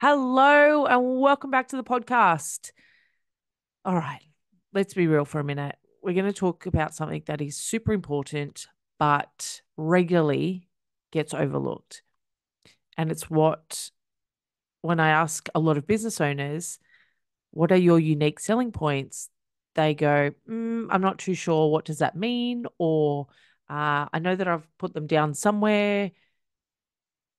Hello and welcome back to the podcast. All right, let's be real for a minute. We're going to talk about something that is super important, but regularly gets overlooked. And it's when I ask a lot of business owners, what are your unique selling points? They go, I'm not too sure. What does that mean? Or I know that I've put them down somewhere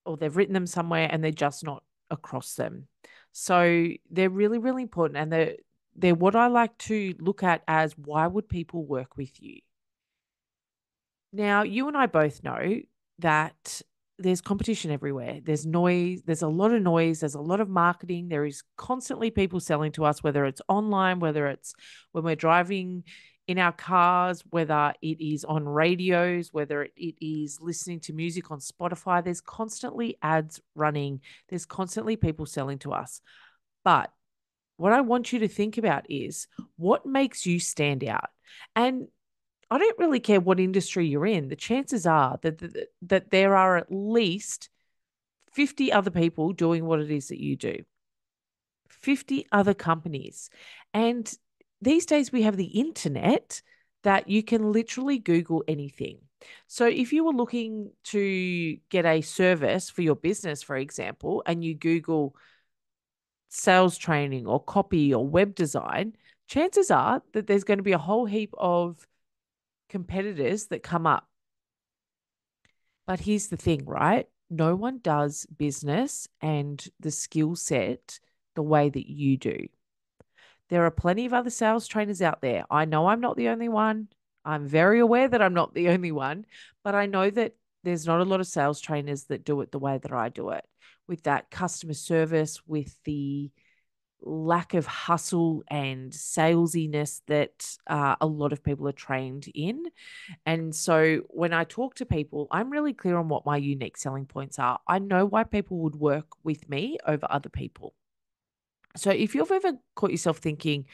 or they've written them somewhere and they're just not across them. So they're really, really important. And they're what I like to look at as why would people work with you? Now, you and I both know that there's competition everywhere. There's noise, there's a lot of noise, there's a lot of marketing. There is constantly people selling to us, whether it's online, whether it's when we're driving in our cars, whether it is on radios, whether it is listening to music on Spotify. There's constantly ads running, there's constantly people selling to us. But what I want you to think about is what makes you stand out. And I don't really care what industry you're in. The chances are that there are at least 50 other people doing what it is that you do, 50 other companies. And these days we have the internet that you can literally Google anything. So if you were looking to get a service for your business, for example, and you Google sales training or copy or web design, chances are that there's going to be a whole heap of competitors that come up. But here's the thing, right? No one does business and the skill set the way that you do. There are plenty of other sales trainers out there. I know I'm not the only one. I'm very aware that I'm not the only one, but I know that there's not a lot of sales trainers that do it the way that I do it, with that customer service, with the lack of hustle and salesiness that a lot of people are trained in. And so when I talk to people, I'm really clear on what my unique selling points are. I know why people would work with me over other people. So if you've ever caught yourself thinking,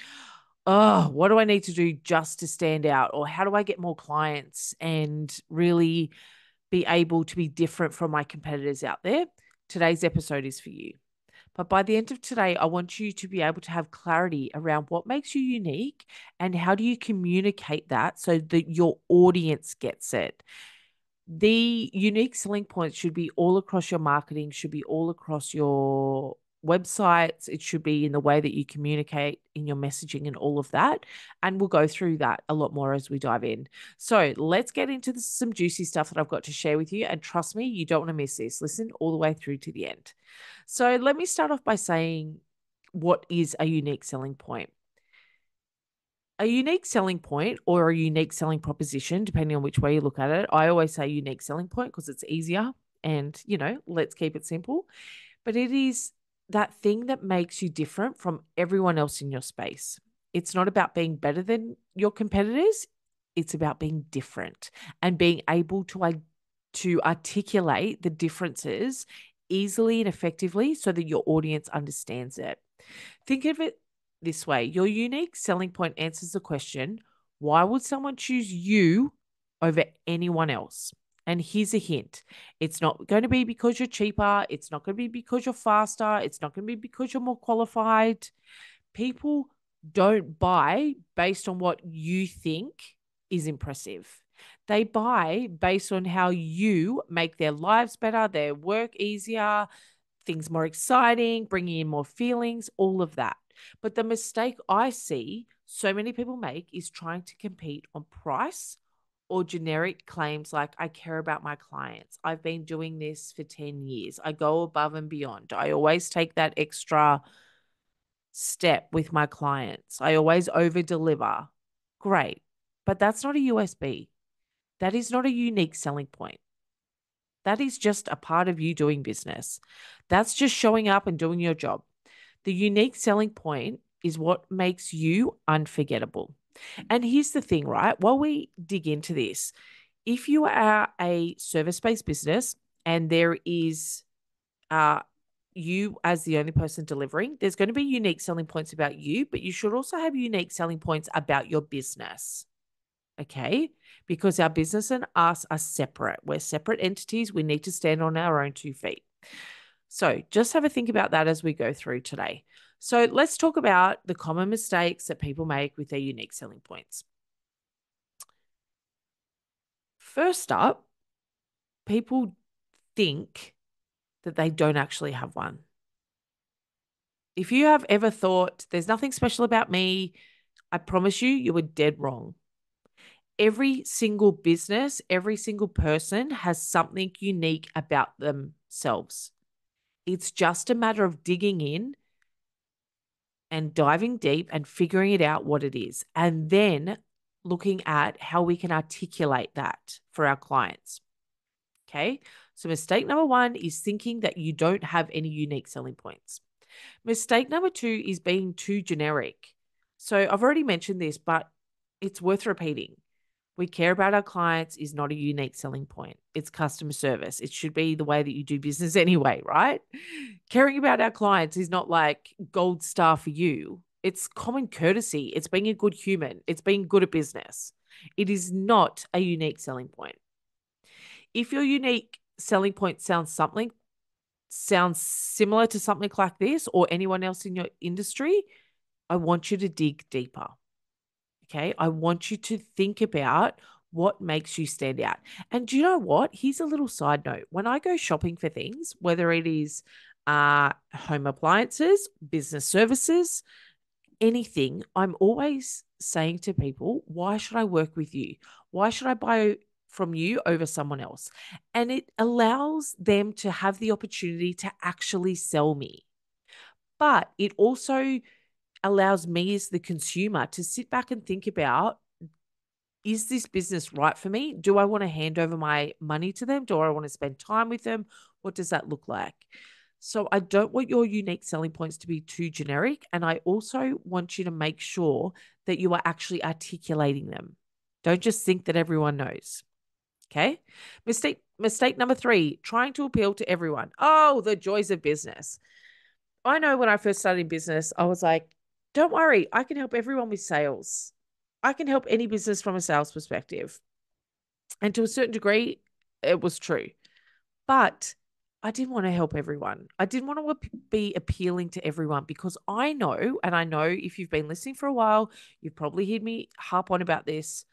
oh, what do I need to do just to stand out? Or how do I get more clients and really be able to be different from my competitors out there? Today's episode is for you. But by the end of today, I want you to be able to have clarity around what makes you unique and how do you communicate that so that your audience gets it. The unique selling points should be all across your marketing, should be all across your websites. It should be in the way that you communicate in your messaging and all of that. And we'll go through that a lot more as we dive in. So let's get into some juicy stuff that I've got to share with you. And trust me, you don't want to miss this. Listen all the way through to the end. So let me start off by saying what is a unique selling point? A unique selling point or a unique selling proposition, depending on which way you look at it. I always say unique selling point because it's easier and, let's keep it simple. But it is that thing that makes you different from everyone else in your space. It's not about being better than your competitors. It's about being different and being able to articulate the differences easily and effectively so that your audience understands it. Think of it this way: your unique selling point answers the question, why would someone choose you over anyone else? And here's a hint: it's not going to be because you're cheaper, it's not going to be because you're faster, it's not going to be because you're more qualified. People don't buy based on what you think is impressive. They buy based on how you make their lives better, their work easier, things more exciting, bringing in more feelings, all of that. But the mistake I see so many people make is trying to compete on price or generic claims like, I care about my clients. I've been doing this for 10 years. I go above and beyond. I always take that extra step with my clients. I always over deliver. Great. But that's not a USB. That is not a unique selling point. That is just a part of you doing business. That's just showing up and doing your job. The unique selling point is what makes you unforgettable. And here's the thing, right? While we dig into this, if you are a service based business and there is you as the only person delivering, there's going to be unique selling points about you, but you should also have unique selling points about your business. Okay. Because our business and us are separate. We're separate entities. We need to stand on our own 2 feet. So just have a think about that as we go through today. So let's talk about the common mistakes that people make with their unique selling points. First up, people think that they don't actually have one. If you have ever thought there's nothing special about me, I promise you, you were dead wrong. Every single business, every single person has something unique about themselves. It's just a matter of digging in and diving deep and figuring it out what it is, and then looking at how we can articulate that for our clients. Okay. So, mistake number one is thinking that you don't have any unique selling points. Mistake number two is being too generic. So, I've already mentioned this, but it's worth repeating. We care about our clients is not a unique selling point. It's customer service. It should be the way that you do business anyway, right? Caring about our clients is not like gold star for you. It's common courtesy. It's being a good human. It's being good at business. It is not a unique selling point. If your unique selling point sounds similar to something like this or anyone else in your industry, I want you to dig deeper. Okay. I want you to think about what makes you stand out. And do you know what? Here's a little side note. When I go shopping for things, whether it is home appliances, business services, anything, I'm always saying to people, why should I work with you? Why should I buy from you over someone else? And it allows them to have the opportunity to actually sell me. But it also allows me as the consumer to sit back and think about, is this business right for me? Do I want to hand over my money to them? Do I want to spend time with them? What does that look like? So I don't want your unique selling points to be too generic. And I also want you to make sure that you are actually articulating them. Don't just think that everyone knows. Okay. Mistake number three, trying to appeal to everyone. Oh, the joys of business. I know when I first started in business, I was like, don't worry, I can help everyone with sales. I can help any business from a sales perspective. And to a certain degree, it was true. But I didn't want to help everyone. I didn't want to be appealing to everyone because I know, and I know if you've been listening for a while, you've probably heard me harp on about this.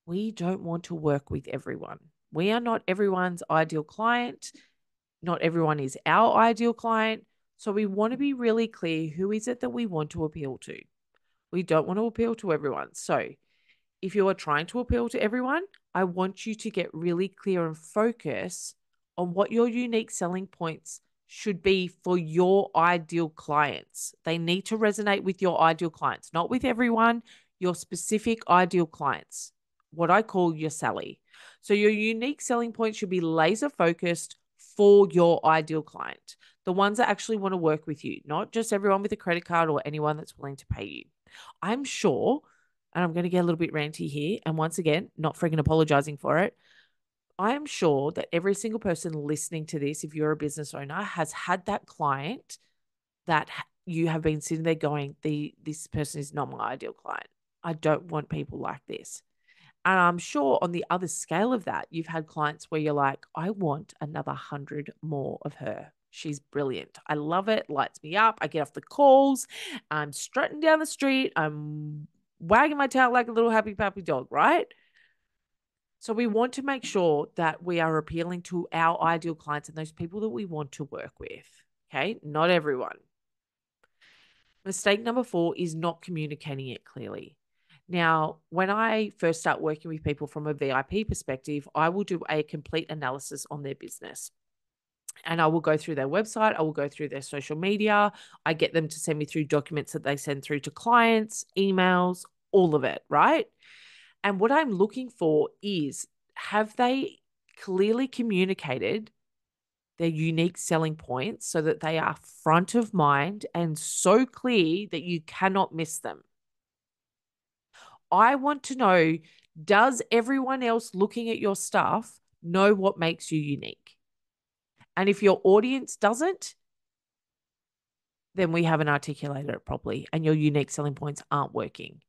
We don't want to work with everyone. We are not everyone's ideal client. Not everyone is our ideal client. So we want to be really clear, who is it that we want to appeal to? We don't want to appeal to everyone. So if you are trying to appeal to everyone, I want you to get really clear and focus on what your unique selling points should be for your ideal clients. They need to resonate with your ideal clients, not with everyone, your specific ideal clients, what I call your Sally. So your unique selling point should be laser focused for your ideal client, the ones that actually want to work with you, not just everyone with a credit card or anyone that's willing to pay you. I'm sure, and I'm going to get a little bit ranty here, and once again, not frigging apologizing for it. I am sure that every single person listening to this, if you're a business owner, has had that client that you have been sitting there going, this person is not my ideal client. I don't want people like this. And I'm sure on the other scale of that, you've had clients where you're like, I want another 100 more of her. She's brilliant. I love it. Lights me up. I get off the calls. I'm strutting down the street. I'm wagging my tail like a little happy puppy dog, right? So we want to make sure that we are appealing to our ideal clients and those people that we want to work with. Okay. Not everyone. Mistake number four is not communicating it clearly. Now, when I first start working with people from a VIP perspective, I will do a complete analysis on their business. And I will go through their website, I will go through their social media. I get them to send me through documents that they send through to clients, emails, all of it, right? And what I'm looking for is, have they clearly communicated their unique selling points so that they are front of mind and so clear that you cannot miss them? I want to know, does everyone else looking at your stuff know what makes you unique? And if your audience doesn't, then we haven't articulated it properly and your unique selling points aren't working.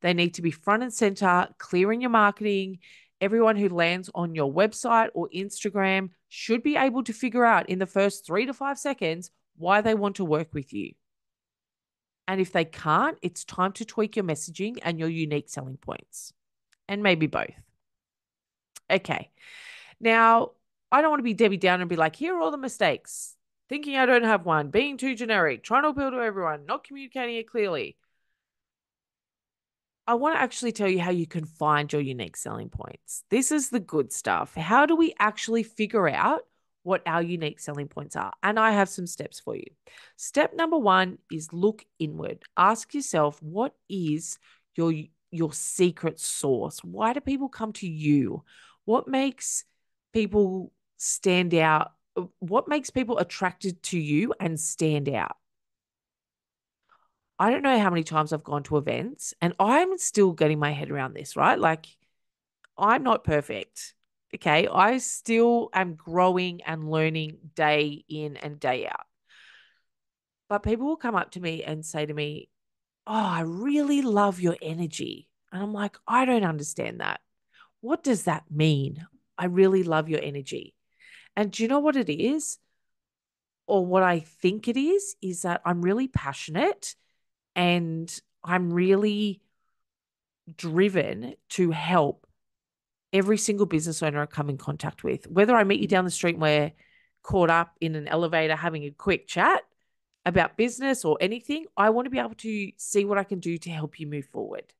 They need to be front and center, clear in your marketing. Everyone who lands on your website or Instagram should be able to figure out in the first 3 to 5 seconds why they want to work with you. And if they can't, it's time to tweak your messaging and your unique selling points, and maybe both. Okay. Now, I don't want to be Debbie Downer and be like, here are all the mistakes. Thinking I don't have one, being too generic, trying to appeal to everyone, not communicating it clearly. I want to actually tell you how you can find your unique selling points. This is the good stuff. How do we actually figure out what our unique selling points are? And I have some steps for you. Step number 1 is look inward. Ask yourself, what is your secret sauce? Why do people come to you? What makes people stand out? What makes people attracted to you and stand out? I don't know how many times I've gone to events and I'm still getting my head around this, right? Like, I'm not perfect. Okay. I still am growing and learning day in and day out. But people will come up to me and say to me, oh, I really love your energy. And I'm like, I don't understand that. What does that mean? I really love your energy. And do you know what it is? Or what I think it is that I'm really passionate and I'm really driven to help every single business owner I come in contact with. Whether I meet you down the street and we're caught up in an elevator having a quick chat about business or anything, I want to be able to see what I can do to help you move forward.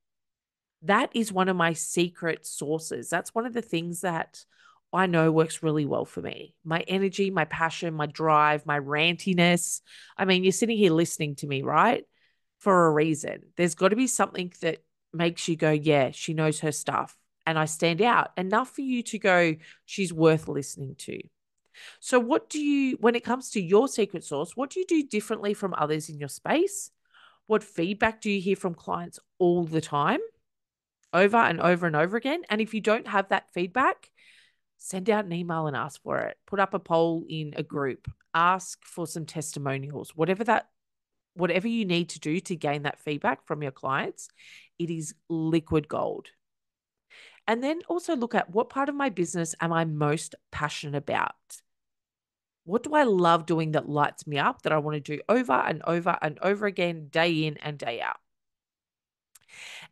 That is one of my secret sources. That's one of the things that I know works really well for me. My energy, my passion, my drive, my rantiness. I mean, you're sitting here listening to me, right? For a reason. There's got to be something that makes you go, yeah, she knows her stuff. And I stand out enough for you to go, she's worth listening to. So, when it comes to your secret sauce, what do you do differently from others in your space? What feedback do you hear from clients all the time, over and over and over again? And if you don't have that feedback, send out an email and ask for it. Put up a poll in a group, ask for some testimonials, whatever you need to do to gain that feedback from your clients. It is liquid gold. And then also look at, what part of my business am I most passionate about? What do I love doing that lights me up, that I want to do over and over and over again, day in and day out?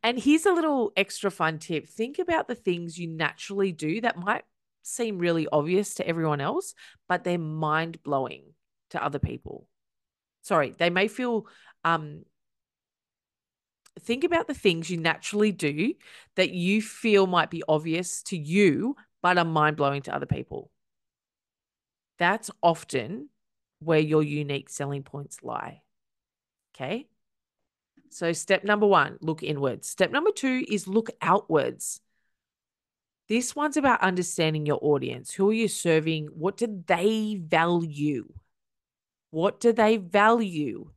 And here's a little extra fun tip. Think about the things you naturally do that might seem really obvious to everyone else, but they're mind blowing to other people. Sorry, they may feel, think about the things you naturally do that you feel might be obvious to you, but are mind blowing to other people. That's often where your unique selling points lie. Okay. So step number 1, look inwards. Step number 2 is look outwards. This one's about understanding your audience. Who are you serving? What do they value? What do they value?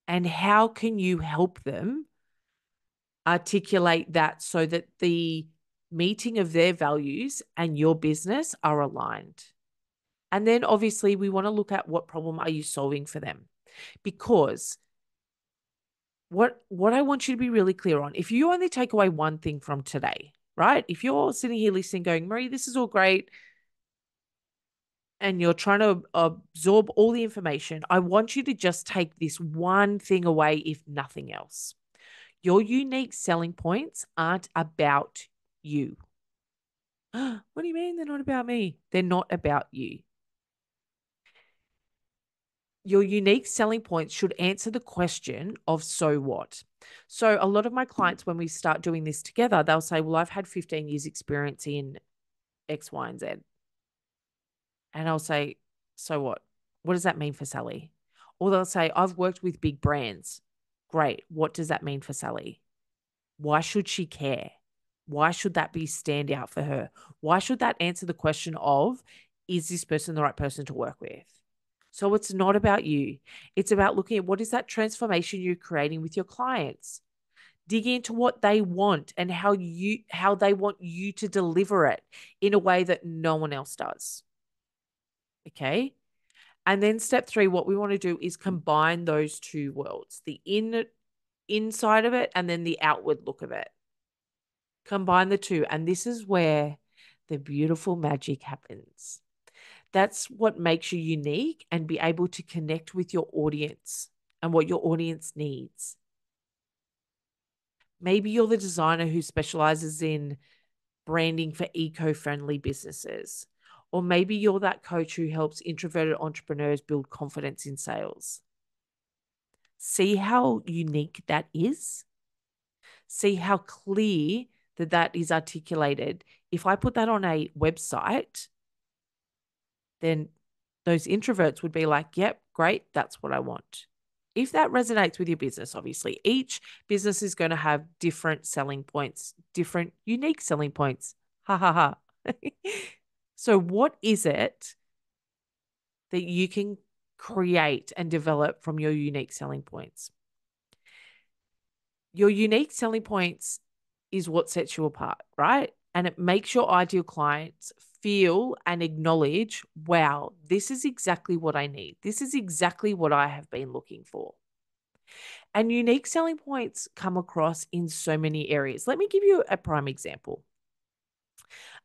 And how can you help them articulate that so that the meeting of their values and your business are aligned? And then obviously we want to look at, what problem are you solving for them? Because what I want you to be really clear on, if you only take away one thing from today, right? If you're sitting here listening going, Maree, this is all great, and you're trying to absorb all the information, I want you to just take this one thing away, if nothing else. Your unique selling points aren't about you. What do you mean they're not about me? They're not about you. Your unique selling points should answer the question of, so what? So a lot of my clients, when we start doing this together, they'll say, well, I've had 15 years experience in X, Y, and Z. And I'll say, so what? What does that mean for Sally? Or they'll say, I've worked with big brands. Great. What does that mean for Sally? Why should she care? Why should that be stand out for her? Why should that answer the question of, is this person the right person to work with? So it's not about you. It's about looking at, what is that transformation you're creating with your clients? Dig into what they want and how they want you to deliver it in a way that no one else does. Okay. And then step 3, what we want to do is combine those two worlds, the inside of it and then the outward look of it. Combine the two. And this is where the beautiful magic happens. That's what makes you unique and be able to connect with your audience and what your audience needs. Maybe you're the designer who specializes in branding for eco-friendly businesses. Or maybe you're that coach who helps introverted entrepreneurs build confidence in sales. See how unique that is? See how clear that is articulated. If I put that on a website, then those introverts would be like, yep, great, that's what I want. If that resonates with your business, obviously, each business is going to have different selling points, different unique selling points. Ha ha ha. So, what is it that you can create and develop from your unique selling points? Your unique selling points is what sets you apart, right? And it makes your ideal clients feel and acknowledge, wow, this is exactly what I need. This is exactly what I have been looking for. And unique selling points come across in so many areas. Let me give you a prime example.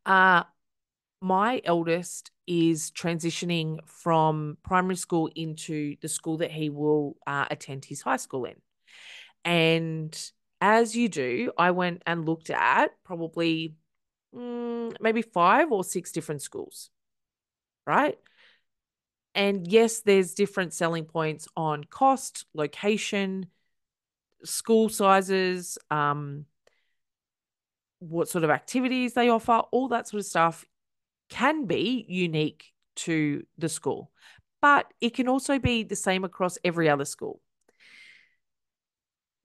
My eldest is transitioning from primary school into the school that he will attend his high school in. And as you do, I went and looked at probably maybe 5 or 6 different schools, right? And yes, there's different selling points on cost, location, school sizes, what sort of activities they offer, all that sort of stuff can be unique to the school, but it can also be the same across every other school.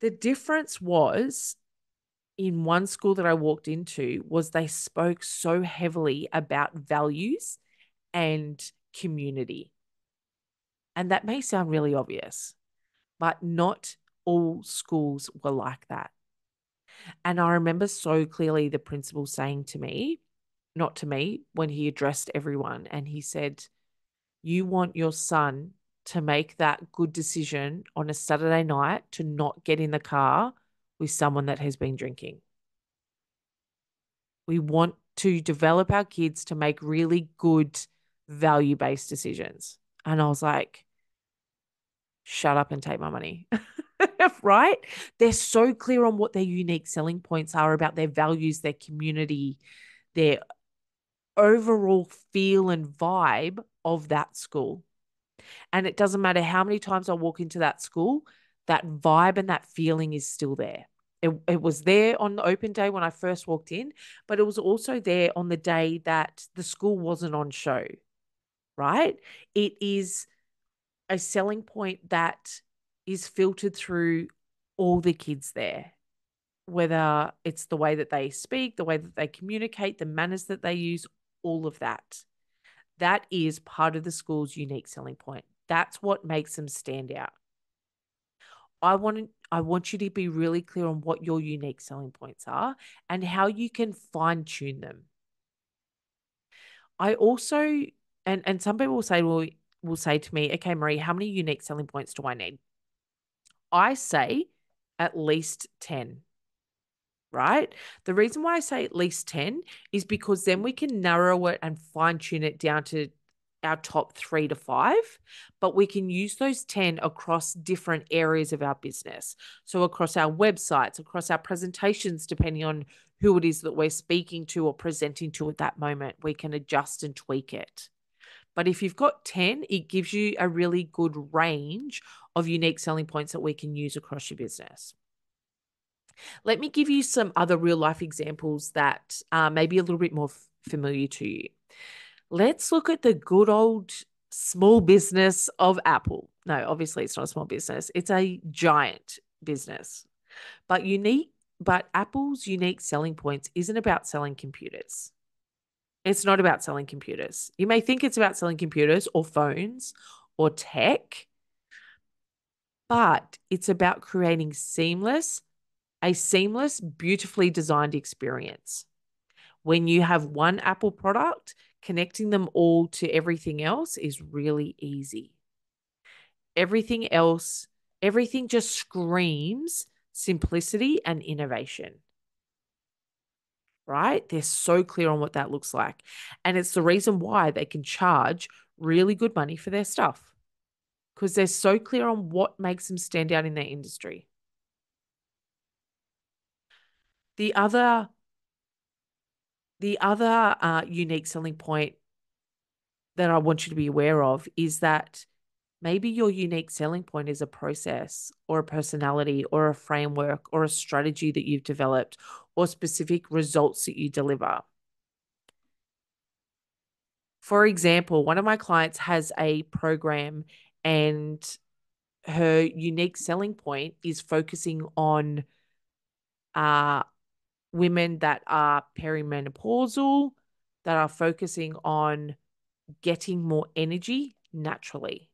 The difference was in one school that I walked into was they spoke so heavily about values and community. And that may sound really obvious, but not all schools were like that. And I remember so clearly the principal saying to me, not to me, when he addressed everyone, and he said, you want your son to make that good decision on a Saturday night to not get in the car with someone that has been drinking. We want to develop our kids to make really good value-based decisions. And I was like, shut up and take my money. Right? They're so clear on what their unique selling points are about their values, their community, their overall feel and vibe of that school. And it doesn't matter how many times I walk into that school, that vibe and that feeling is still there. It was there on the open day when I first walked in, but it was also there on the day that the school wasn't on show, right? It is a selling point that is filtered through all the kids there, whether it's the way that they speak, the way that they communicate, the manners that they use, all of that. That is part of the school's unique selling point. That's what makes them stand out. I want you to be really clear on what your unique selling points are and how you can fine tune them. I also and some people will say to me, okay, Maree, how many unique selling points do I need? I say at least 10, right? The reason why I say at least 10 is because then we can narrow it and fine tune it down to our top 3 to 5, but we can use those 10 across different areas of our business. So across our websites, across our presentations, depending on who it is that we're speaking to or presenting to at that moment, we can adjust and tweak it. But if you've got 10, it gives you a really good range of unique selling points that we can use across your business. Let me give you some other real life examples that may be a little bit more familiar to you. Let's look at the good old small business of Apple. No, obviously it's not a small business. It's a giant business. But Apple's unique selling points isn't about selling computers. It's not about selling computers. You may think it's about selling computers or phones or tech, but it's about creating a seamless, beautifully designed experience. When you have one Apple product, connecting them all to everything else is really easy. Everything just screams simplicity and innovation, right? They're so clear on what that looks like. And it's the reason why they can charge really good money for their stuff because they're so clear on what makes them stand out in their industry. The other unique selling point that I want you to be aware of is that maybe your unique selling point is a process or a personality or a framework or a strategy that you've developed or specific results that you deliver. For example, one of my clients has a program and her unique selling point is focusing on uh, women that are perimenopausal, that are focusing on getting more energy naturally.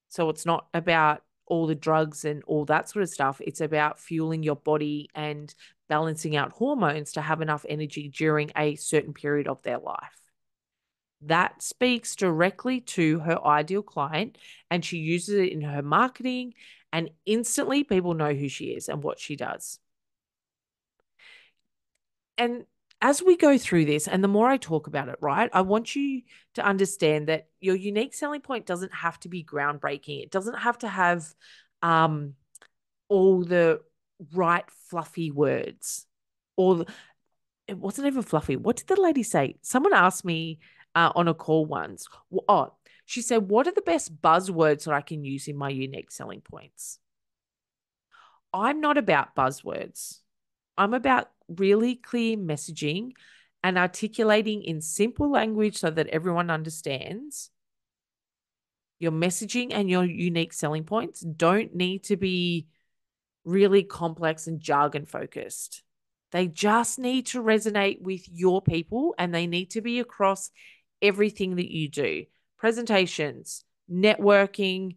So it's not about all the drugs and all that sort of stuff. It's about fueling your body and balancing out hormones to have enough energy during a certain period of their life. That speaks directly to her ideal client, and she uses it in her marketing, and instantly people know who she is and what she does. And as we go through this, and the more I talk about it, right, I want you to understand that your unique selling point doesn't have to be groundbreaking. It doesn't have to have um, all the right fluffy words. It wasn't even fluffy. What did the lady say? Someone asked me on a call once. Oh, she said, "What are the best buzzwords that I can use in my unique selling points?" I'm not about buzzwords. I'm about really clear messaging and articulating in simple language so that everyone understands. Your messaging and your unique selling points don't need to be really complex and jargon focused. They just need to resonate with your people and they need to be across everything that you do: presentations, networking,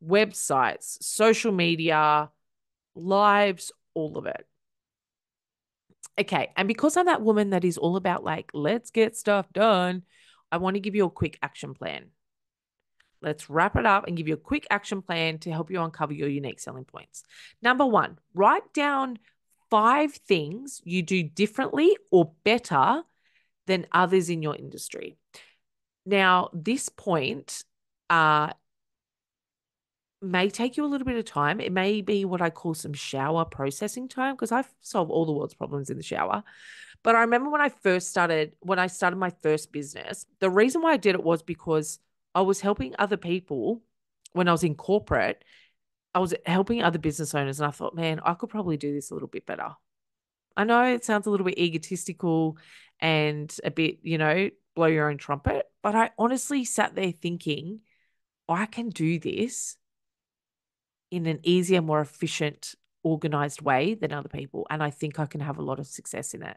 websites, social media, lives, all of it. Okay. And because I'm that woman that is all about like, let's get stuff done, I want to give you a quick action plan. Let's wrap it up and give you a quick action plan to help you uncover your unique selling points. Number one, write down 5 things you do differently or better than others in your industry. Now, this point may take you a little bit of time. It may be what I call some shower processing time because I've solved all the world's problems in the shower. But I remember when I started my first business, the reason why I did it was because I was helping other people when I was in corporate. I was helping other business owners and I thought, man, I could probably do this a little bit better. I know it sounds a little bit egotistical and a bit, blow your own trumpet, but I honestly sat there thinking, I can do this in an easier, more efficient, organized way than other people. And I think I can have a lot of success in it.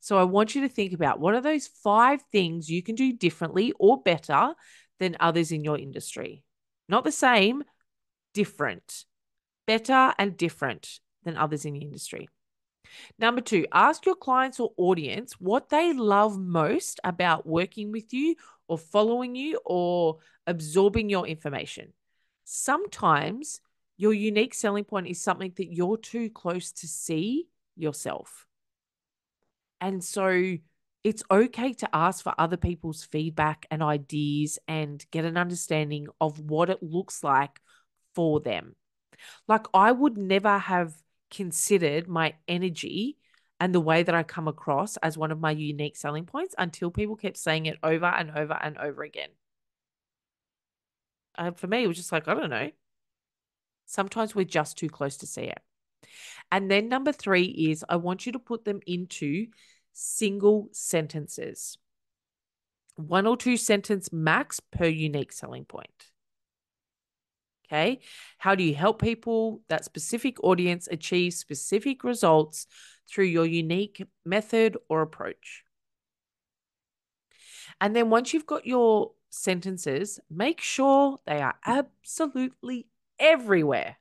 So I want you to think about what are those 5 things you can do differently or better than others in your industry? Not the same, different, better and different than others in the industry. Number 2, ask your clients or audience what they love most about working with you or following you or absorbing your information. Sometimes your unique selling point is something that you're too close to see yourself. And so it's okay to ask for other people's feedback and ideas and get an understanding of what it looks like for them. Like I would never have considered my energy and the way that I come across as one of my unique selling points until people kept saying it over and over and over again. For me, it was just like, I don't know. Sometimes we're just too close to see it. And then number 3 is I want you to put them into single sentences. 1 or 2 sentence max per unique selling point. Okay. How do you help people, that specific audience, achieve specific results through your unique method or approach? And then once you've got your sentences, make sure they are absolutely everywhere.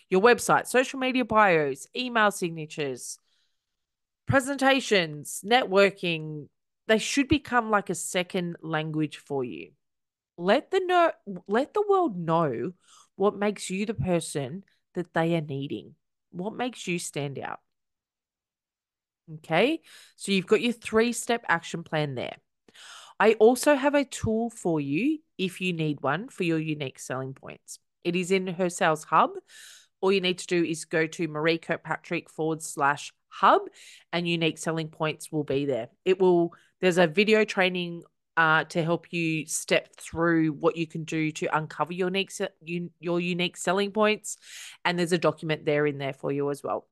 Your website, social media bios, email signatures, presentations, networking, they should become like a second language for you. Let the world know what makes you the person that they are needing. What makes you stand out? Okay. So you've got your 3-step action plan there. I also have a tool for you if you need one for your unique selling points. It is in her sales hub. All you need to do is go to Maree Kirkpatrick /hub and unique selling points will be there. There's a video training to help you step through what you can do to uncover your unique selling points. And there's a document there in there for you as well.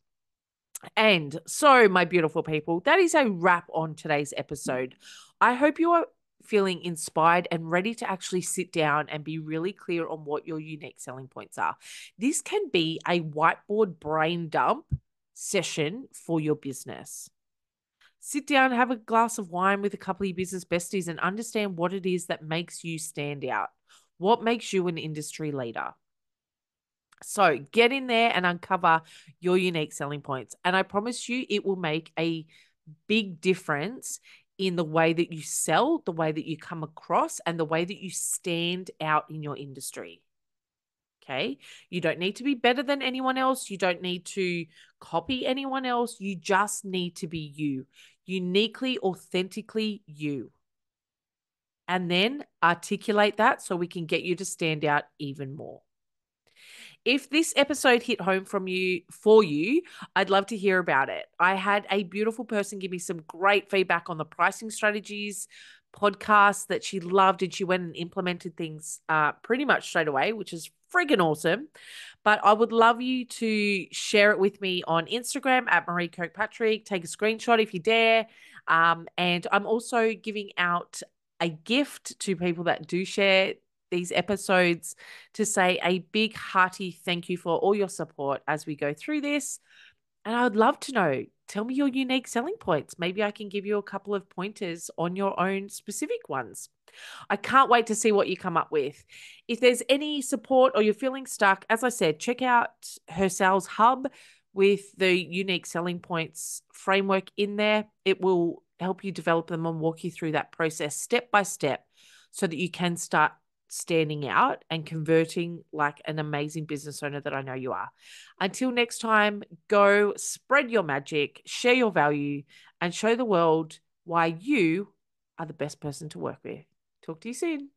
And so, my beautiful people, that is a wrap on today's episode. I hope you are feeling inspired and ready to actually sit down and be really clear on what your unique selling points are. This can be a whiteboard brain dump session for your business. Sit down, have a glass of wine with a couple of your business besties and understand what it is that makes you stand out. What makes you an industry leader? So get in there and uncover your unique selling points. And I promise you, it will make a big difference in the way that you sell, the way that you come across, and the way that you stand out in your industry. Okay. You don't need to be better than anyone else. You don't need to copy anyone else. You just need to be you, uniquely, authentically you. And then articulate that so we can get you to stand out even more. If this episode hit home for you, I'd love to hear about it. I had a beautiful person give me some great feedback on the pricing strategies podcast that she loved, and she went and implemented things pretty much straight away, which is friggin' awesome. But I would love you to share it with me on Instagram at Maree Kirkpatrick. Take a screenshot if you dare. And I'm also giving out a gift to people that do share these episodes to say a big hearty thank you for all your support as we go through this. And I would love to know, tell me your unique selling points. Maybe I can give you a couple of pointers on your own specific ones. I can't wait to see what you come up with. If there's any support or you're feeling stuck, as I said, check out her sales hub with the unique selling points framework in there. It will help you develop them and walk you through that process step by step so that you can start standing out and converting like an amazing business owner that I know you are. Until next time, go spread your magic, share your value, and show the world why you are the best person to work with. Talk to you soon.